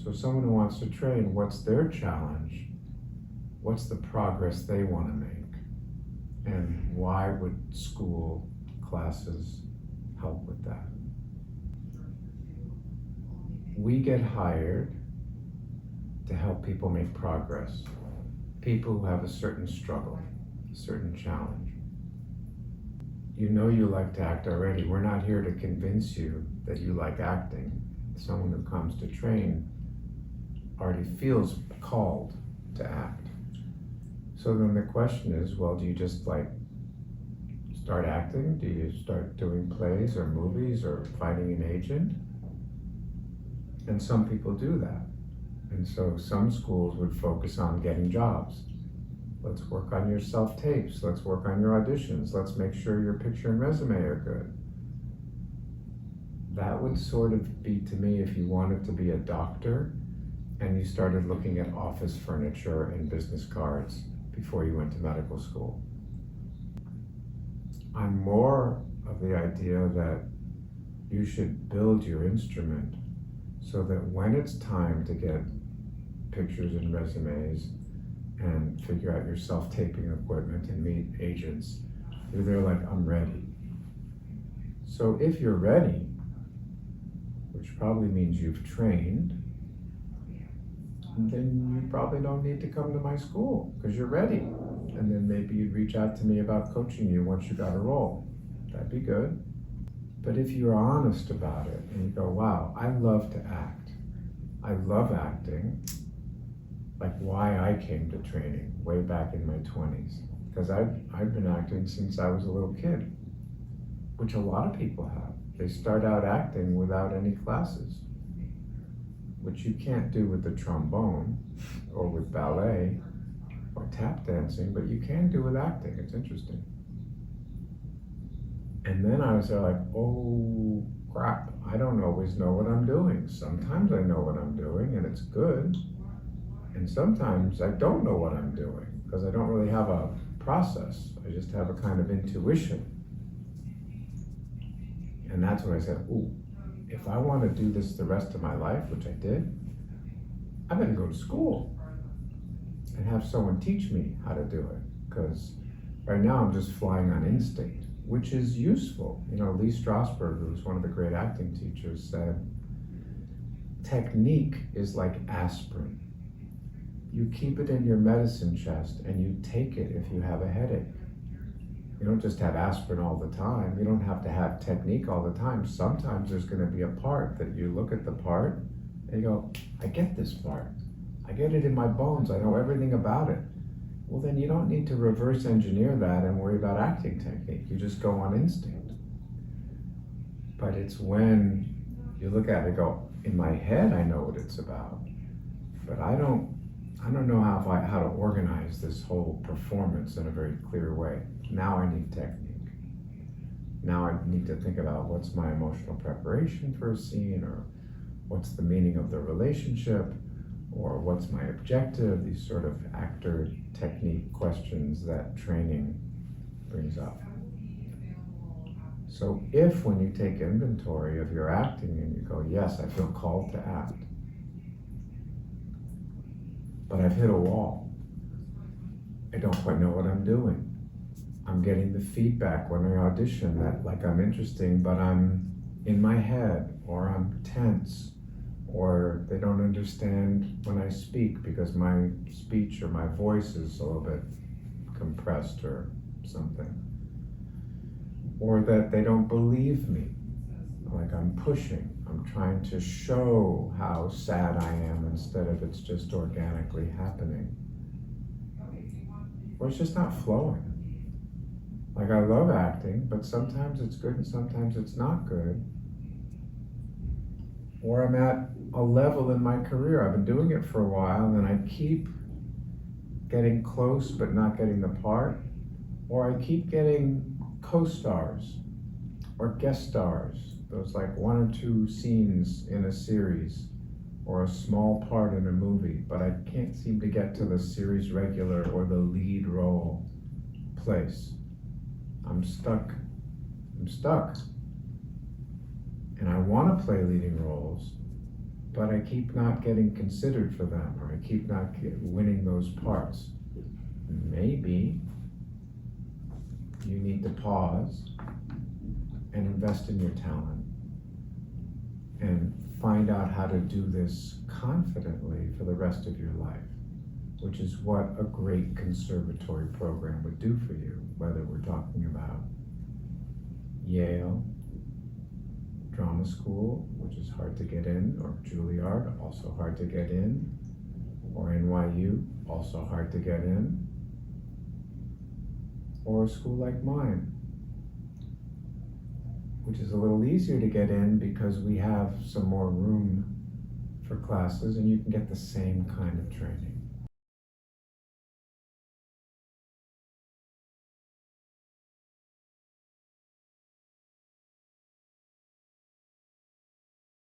So someone who wants to train, what's their challenge? What's the progress they want to make? And why would school classes help with that? We get hired to help people make progress. People who have a certain struggle, a certain challenge. You know you like to act already. We're not here to convince you that you like acting. Someone who comes to train already feels called to act. So then the question is, well, do you just start acting? Do you start doing plays or movies or finding an agent? And some people do that. And so some schools would focus on getting jobs. Let's work on your self-tapes. Let's work on your auditions. Let's make sure your picture and resume are good. That would sort of be, to me, if you wanted to be a doctor and you started looking at office furniture and business cards before you went to medical school. I'm more of the idea that you should build your instrument so that when it's time to get pictures and resumes and figure out your self-taping equipment and meet agents, you're there like, I'm ready. So if you're ready, which probably means you've trained, then you probably don't need to come to my school because you're ready. And then maybe you'd reach out to me about coaching you once you got a role. That'd be good. But if you're honest about it and you go, wow, I love to act. I love acting. Like why I came to training way back in my 20s. Because I've been acting since I was a little kid, which a lot of people have. They start out acting without any classes, which you can't do with the trombone or with ballet or tap dancing, but you can do with acting. It's interesting. And then I was there like, oh crap, I don't always know what I'm doing. Sometimes I know what I'm doing and it's good. And sometimes I don't know what I'm doing because I don't really have a process. I just have a kind of intuition. And that's when I said, ooh, if I want to do this the rest of my life, which I did, I better go to school and have someone teach me how to do it. Because right now I'm just flying on instinct, which is useful. You know, Lee Strasberg, who's one of the great acting teachers, said, technique is like aspirin. You keep it in your medicine chest and you take it if you have a headache. You don't just have aspirin all the time. You don't have to have technique all the time. Sometimes there's going to be a part that you look at the part and you go, I get this part. I get it in my bones. I know everything about it. Well, then you don't need to reverse engineer that and worry about acting technique. You just go on instinct. But it's when you look at it and go, in my head, I know what it's about. But I don't know how to organize this whole performance in a very clear way. Now I need technique. Now I need to think about what's my emotional preparation for a scene, or what's the meaning of the relationship, or what's my objective, these sort of actor technique questions that training brings up. So if when you take inventory of your acting and you go, yes, I feel called to act, but I've hit a wall. I don't quite know what I'm doing. I'm getting the feedback when I audition that like I'm interesting, but I'm in my head, or I'm tense, or they don't understand when I speak because my speech or my voice is a little bit compressed or something. Or that they don't believe me, like I'm pushing. I'm trying to show how sad I am instead of it's just organically happening. Or it's just not flowing. Like I love acting, but sometimes it's good and sometimes it's not good. Or I'm at a level in my career, I've been doing it for a while, and then I keep getting close but not getting the part. Or I keep getting co-stars or guest stars. Those like 1 or 2 scenes in a series or a small part in a movie, but I can't seem to get to the series regular or the lead role place. I'm stuck. And I want to play leading roles, but I keep not getting considered for them, or I keep not winning those parts. Maybe you need to pause and invest in your talent and find out how to do this confidently for the rest of your life, which is what a great conservatory program would do for you, whether we're talking about Yale Drama School, which is hard to get in, or Juilliard, also hard to get in, or NYU, also hard to get in, or a school like mine, which is a little easier to get in because we have some more room for classes and you can get the same kind of training.